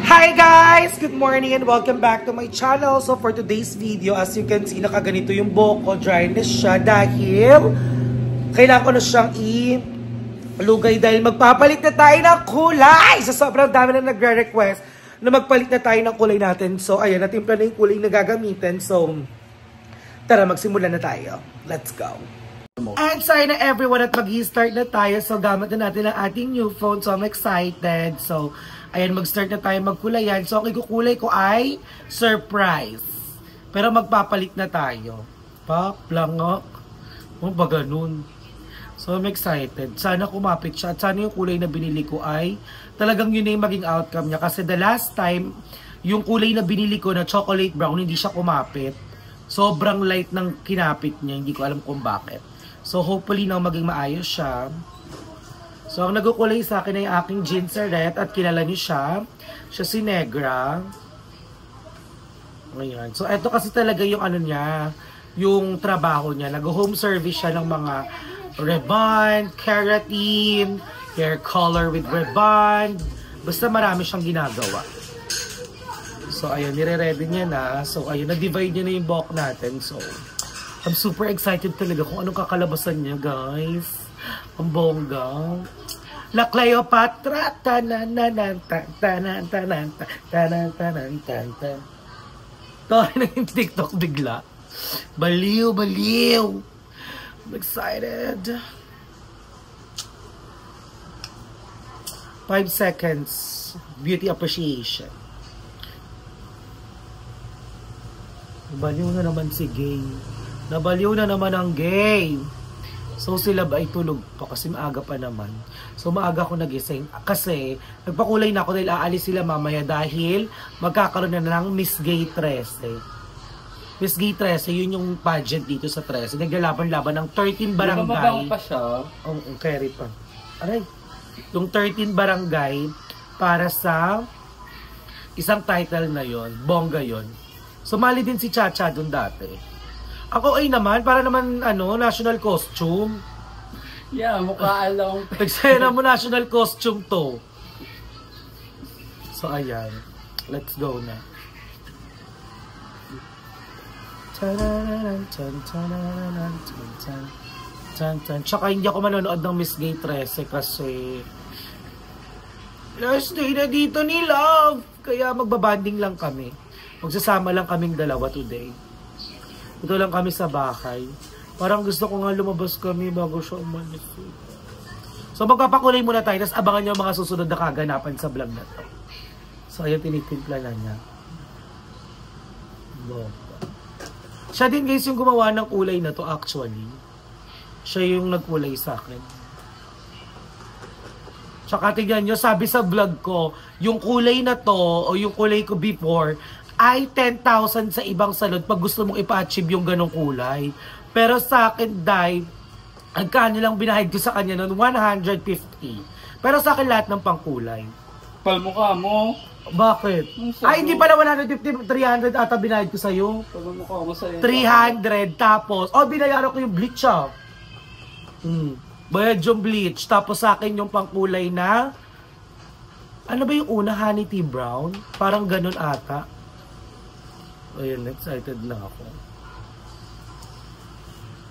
Hi guys! Good morning and welcome back to my channel. So for today's video, as you can see, nakaganito yung buhok ko. Dryness siya dahil kailangan ko na siyang ilugay dahil magpapalit na tayo ng kulay! So sobrang dami na nagre-request na magpalit na tayo ng kulay natin. So ayan, natimpla na yung kulay na gagamitin. So tara, magsimula na tayo. Let's go! And sorry na everyone at mag-start na tayo. So gamit na natin ang ating new phone. So I'm excited. So ayan, mag-start na tayo magkulayan. So ang ikukulay ko ay surprise. Pero magpapalit na tayo. Plangok. Oh, ba ganun. So I'm excited. Sana kumapit siya. At sana yung kulay na binili ko ay talagang yun na yung maging outcome niya. Kasi the last time, yung kulay na binili ko na chocolate brown, hindi siya kumapit. Sobrang light ng kinapit niya. Hindi ko alam kung bakit. So hopefully na maging maayos siya. So ang nagkukulay sa akin ay aking Gincerette at kilala niyo siya. Siya si Negra. Ayan. So ito kasi talaga yung ano niya, yung trabaho niya. Nag-home service siya ng mga rebond, keratin, hair color with rebond. Basta marami siyang ginagawa. So ayun, nire-ready niya na. So ayun, na-divide niya na yung buhok natin. So I'm super excited talaga kung anong kakalabasan niya, guys. Ang bongga. La Cleopatra. Tawag na yung TikTok bigla. Baliw, baliw. I'm excited. 5 seconds. Beauty appreciation. Baliw na naman si Gay. Nabaliw na naman ang Gay. So sila ba ay tulog pa kasi maaga pa naman. So maaga ako nagising kasi nagpakulay na ako dahil aalis sila mamaya dahil magkakaroon na ng Miss Gay 13. Miss Gay 13, yun yung pageant dito sa 13. Naglalaban-laban ng 13 barangay. Mababang pa siya. Carry pa. Aray. Yung 13 barangay para sa isang title na yon, bongga yon. Sumali din si Chacha dun dati. Ako ay naman, para naman ano, national costume. Yeah, mukha lang. Nagsaya mo national costume to. So ayan, let's go na. Tsaka hindi ako manonood ng Miss Gay 13 kasi last day na dito ni Love. Kaya magbabanding lang kami. Magsasama lang kaming dalawa today. Ito lang kami sa bahay. Parang gusto ko nga lumabas kami bago siya umalis. So magpapakulay muna tayo, tapos abangan nyo ang mga susunod na kaganapan sa vlog na to. So ayun, tinitimpla na niya. Siya din guys yung gumawa ng kulay na to actually. Siya yung nagkulay sa akin. Tsaka tignan nyo, sabi sa vlog ko, yung kulay na to, o yung kulay ko before, ay 10,000 sa ibang salon pag gusto mong ipa-achieve yung ganong kulay. Pero sa akin, dahil ang kanilang binahid ko sa kanya noon, 150. Pero sa akin lahat ng pangkulay. Palmukha mo. Bakit? Ay, hindi pala 150, 300 ata binahid ko sa'yo. Palmukha mo sa'yo. 300, tapos, binayaran ko yung bleach ah. Bayad yung bleach. Tapos sa akin yung pangkulay na, ano ba yung una? Honey tea brown? Parang ganun ata. Ayun, excited na ako.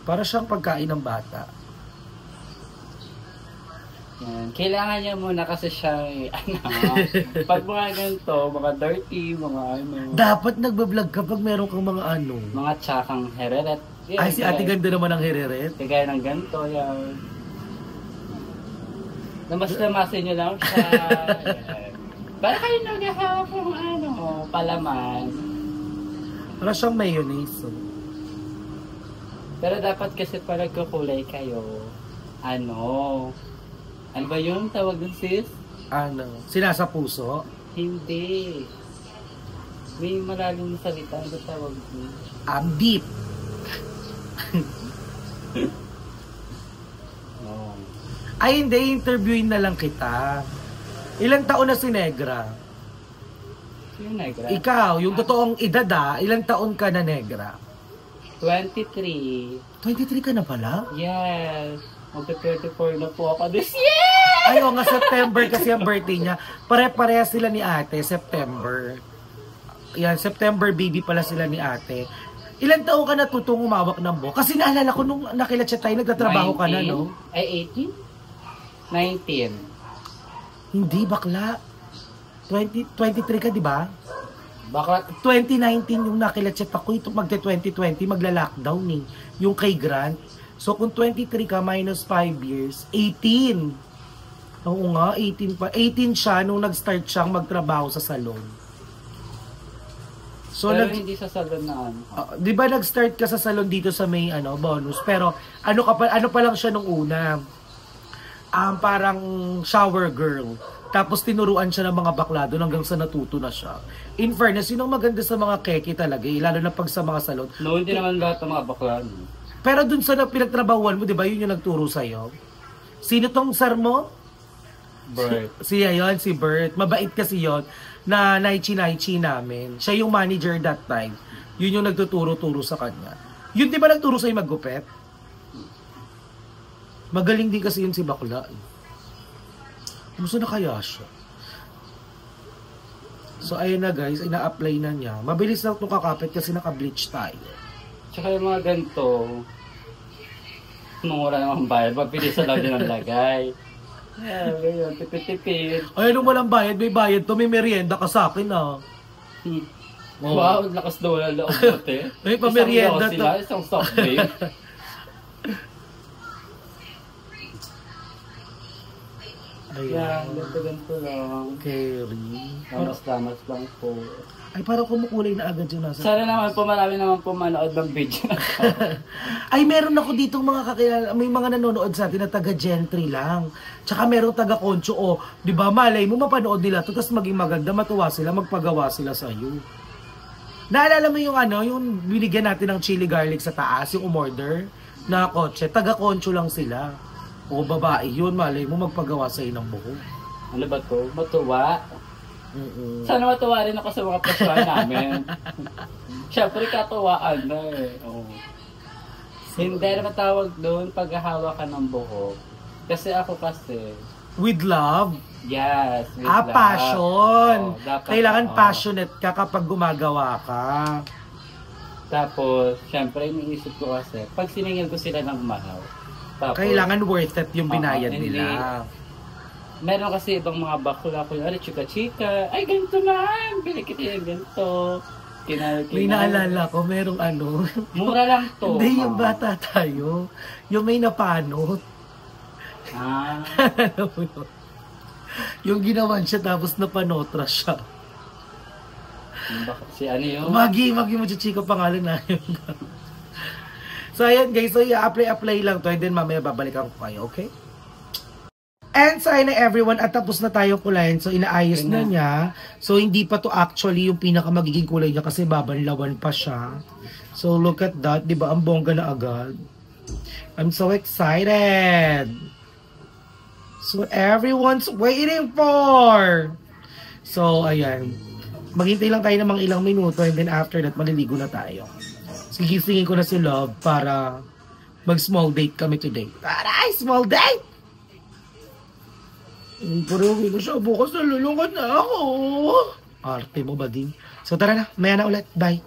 Para siyang pagkain ng bata. Yan. Kailangan niya muna kasi siya, pag mga ganito, mga dirty, mga ano. Dapat nagbablog kapag meron kang mga ano. Mga tsakang hereret. Ay, si ate ganda naman ang hereret. Kaya ng ganito, yan. Lamas-lamasin niyo lang siya. Para kayo naghahawak ng ano, palaman. Para siyang mayonnaise. Pero dapat kasi pag nagkukulay kayo, ano ba yung tawag dun sis? Ano? Sinasa puso? Hindi. May malalim na salita. Ano tawag dun? Deep. Oh. Ay hindi, interviewin na lang kita. Ilang taon na si Negra? Yung Negra? Ikaw, yung totoong edad ilang taon ka na Negra? 23. 23 ka na pala? Yes. Magka-34 na po ako this year! Ay, nga, September kasi ang birthday niya. Pare-pareha sila ni ate, September. Yan, September baby pala sila ni ate. Ilan taon ka natutong umawak ng buhok? Kasi naalala ko nung nakilat siya tayo, nagtatrabaho ka na, no? Ay, 18? 19. Hindi, bakla. 23 ka, di ba? Bakla? 2019 yung nakilat siya ako, ito magte-2020, magla-lockdown eh. Yung kay Grant. So kung 23 ka minus 5 years, 18. Oo nga, 18 pa. 18 siya nung nag-start siyang magtrabaho sa salon. So, pero hindi sa salon na ano. Di ba nag-start ka sa salon dito sa may bonus? Pero ano pa lang siya nung una? Parang shower girl. Tapos tinuruan siya ng mga bakla doon hanggang sa natuto na siya. In fairness, yun ang maganda sa mga keki talaga, lalo na pag sa mga salon. No, hindi naman lahat ng mga bakla. No? Pero dun sa pinagtrabahuan mo, di ba, yun yung nagturo sa'yo? Sino tong sir mo? Bert. Si Bert. Mabait kasi yon na naichi namin. Siya yung manager that time. Yun yung nagtuturo-turo sa kanya. Yun di ba nagturo sa'yo maggupet? Magaling din kasi yun si bakla. Gusto na kaya siya. So ayun na guys, ina-apply na niya. Mabilis lang itong kakapit kasi naka-bleach tayo. Tsaka yung mga ganito, nung wala namang bayad, mabilis lang din ang lagay. Ayun, tipid-tipid. Ay, nung walang bayad, may bayad to, may merienda ka sa akin ah. Wow, lakas daw wala loob natin. May pamerienda to. Isang soft drink. Ayan, ganito lang. Carry. Lamas-lamas lang po. Ay, parang kumukulay na agad yung nasa. Sana naman po, marami naman po manood ng video na to. Ay, meron ako dito mga kakilala, may mga nanonood sa atin na taga-gentry lang. Tsaka meron taga-concho, o, di ba, malay mo, mapanood nila to, tapos maging maganda, matuwa sila, magpagawa sila sa iyo. Naalala mo yung yung binigyan natin ng chili garlic sa taas, yung umorder na kotse, taga-concho lang sila. O babae yun, malay mo magpagawa sa ng buhok. Ano ba to? Matuwa? Sana matuwa rin ako sa mga pasuhan namin. Siyempre katuwaan na eh. Oh. Hindi na matawag doon paghahawa ka ng buhok. Kasi ako kasi... With love? Yes, with love. Passion! Kailangan dapat, passionate ka kapag gumagawa ka. Tapos, siyempre, iniisip ko kasi, pag siningil ko sila ng mahal, tapos, kailangan worth it yung binayad nila. Meron kasi ibang mga bakla ko yung chika-chika. Ay, ganito na! Bili kita yung ganito. May naalala ko, merong mura lang to. Hindi, yung bata tayo. Yung may napanot. Yung ginawan siya tapos napanotra siya. Bakit si ano yun? Magi mo chichika pangalan na yun. So ayan guys, so i-apply lang to and then mamaya babalikan ko kayo, okay? And so ayun na everyone, at tapos na tayong kulayan. So inaayos na niya. So hindi pa to actually yung pinaka magiging kulay niya kasi babanlawan pa siya. So look at that, di ba? Ang bongga na agad. I'm so excited. So everyone's waiting for. So ayan. Maghintay lang tayo ng mga ilang minuto and then after that maliligo na tayo. Sigisingin ko na si Love para mag-small date kami today. Taray! Small date! Pero uwi na siya. Bukas nalulungan na ako. Arte mo ba din? So tara na. Maya na ulit. Bye!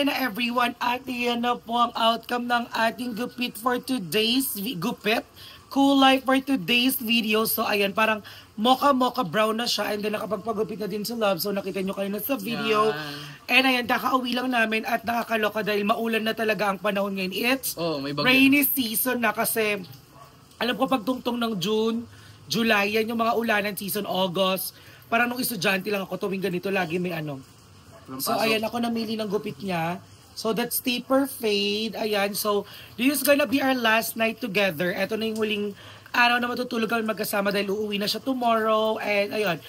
Everyone, at yan na po ang outcome ng ating gupit for today's kulay for today's video. So ayan, parang mocha brown na siya and then nakapagpagupit na din sa Love. So nakita nyo kayo na sa video. And ayan, kakauwi lang namin at nakakaloka dahil maulan na talaga ang panahon ngayon. It's rainy season na kasi alam ko pagtungtong ng June, July, yan yung mga ulanan season, August. Parang nung estudyante lang ako tuwing ganito, lagi may So ayan, ako namili ng gupit niya. So that's taper fade. Ayan, so this is gonna be our last night together. Ito na yung huling araw na matutulog kami magkasama dahil uuwi na siya tomorrow. And ayun,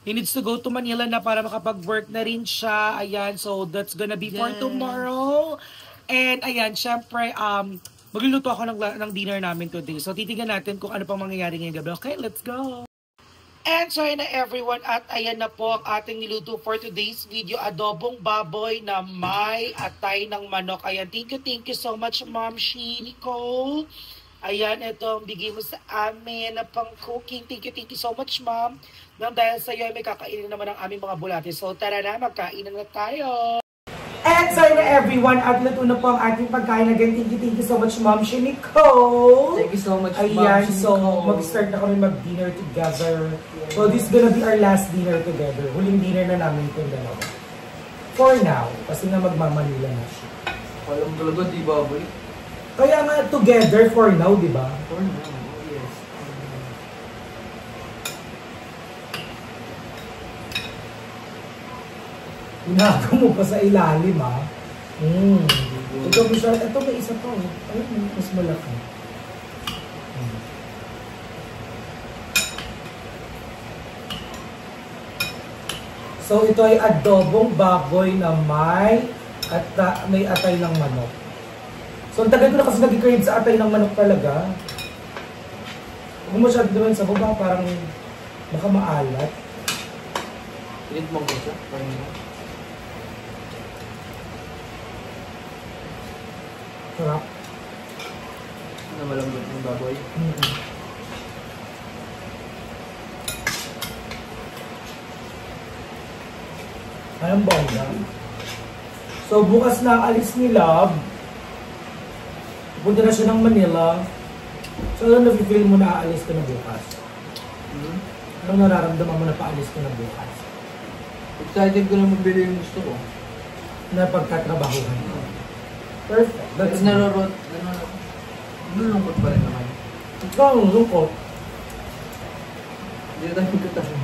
he needs to go to Manila na para makapag-work na rin siya. Ayan, so that's gonna be for tomorrow. And ayan, syempre, magluluto ako ng dinner namin today. So titignan natin kung ano pang mangyayari ngayong gabi. Okay, let's go! And so na everyone, at ayan na po ang ating niluto for today's video, adobong baboy na may atay ng manok. Ayan, thank you so much, Ma'am Nicole. Ayan, ito ang bigay mo sa amin na pang cooking. Thank you so much, Ma'am. Nang dahil sa iyo ay may kakainin naman ang aming mga bulate. So tara na, magkainan na tayo. And so na everyone, at luto na po ang ating pagkain. Again, thank you so much, Ma'am Nicole. Thank you so much, Ayan, so mag-start na kami mag-dinner together. So this is gonna be our last dinner together. Huling dinner na namin itong dalawa. For now, kasi nga magmamanila na siya. Alam talaga, di ba, boy? Kaya nga together for now, di ba? For now, yes. Inago mo pa sa ilalim, ha? Ito may isa pa, oh. Ayun, mas malaki. So, ito ay adobong baboy na may atay ng manok. So, ang tagal ko na kasi nag-crave sa atay ng manok talaga. Kung masyado naman sa baba, parang baka maalat. Pinit mo ko siya? Sarap. Na malambot ng baboy. Anong bongga? So, bukas na ang alis ni Love. Punta na siya ng Manila. So, ano na-feel mo na aalis ka na bukas? Anong nararamdaman mo na paalis ka na bukas? Excited ko na mabili yung gusto ko. Na pagkatrabahuhan ko. Perfect. That's nalulungkot pa rin naman. Ikaw ang lungkot. Hindi na tayo magkatasin.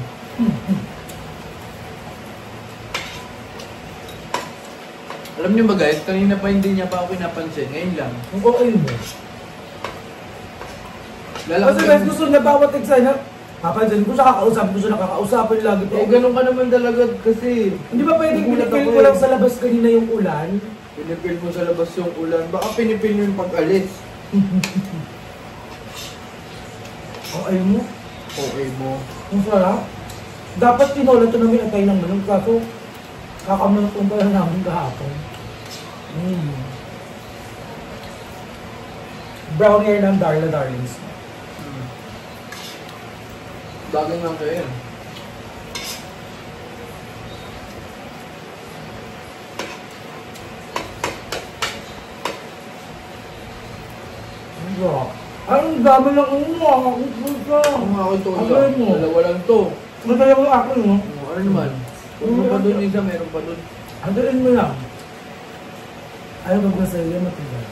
Alam niyo ba guys, kanina pa hindi niya pa ako pinapansin. Ngayon lang. Ang okay mo. Kasi guys, gusto na bawat excited. Papansin ko siya, kakausapin ko siya, nakakausapin lagi. Eh, ganun ka naman talaga kasi. Hindi ba pwedeng pinipil ko lang sa labas kanina yung ulan? Pinipil mo sa labas yung ulan. Baka pinipil mo yung pag-alis. Okay mo? Okay mo. Ang sarap. Dapat tinola ito namin atay ng manok. Kaso, kakamanong pa lang namin kahapon. Brown hair ng Darla Darlings. Bagay lang kayo yan. Ang dami lang ako. Ang ako ito isa. Dalawa lang ito. Madala mo ako, no? Ano naman? Meron pa doon isa, meron pa doon. Andalin mo lang. Ayaw magmasaya, matigas.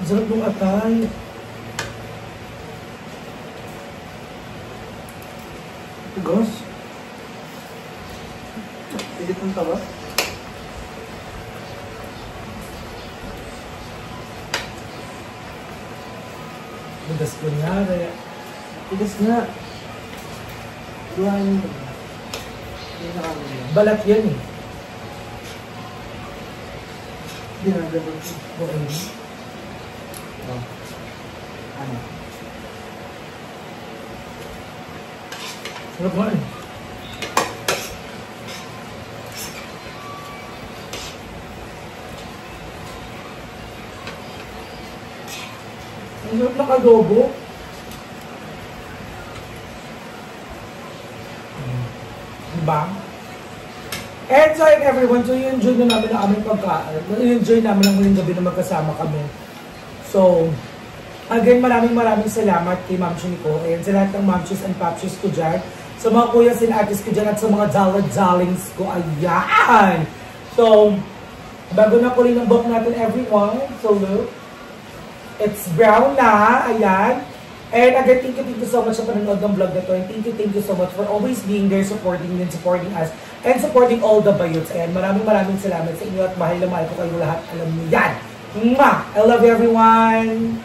Masarap yung atay. Tigas. Pilit ng taba? Tigas kunyari. Tigas nga. Duhain mo. Hindi na kami yan. Balat yan eh. Hindi na gano'n. Okay. Oh. Ano? Sarap nga eh. Ang sarap ng adobo. Diba? And so everyone, so i-enjoy na namin ang aming pagkain. I-enjoy namin ang huling gabi na magkasama kami. So, again, maraming salamat kay Ma'am Nicole. Ayan, sa lahat ng Mamchis and Papchis ko dyan. Sa mga kuya and atis ko dyan at sa mga darlings ko. Ayan! So, bago na ko rin ang book natin everyone. So, look. It's brown na. Ayan. And again, thank you so much sa panonood ng vlog na to. And thank you so much for always being there, supporting us, and supporting all the bayuts. Ayan, maraming salamat sa inyo at mahal na mahal ko kayo lahat. Alam niyo yan. Mwah! I love everyone!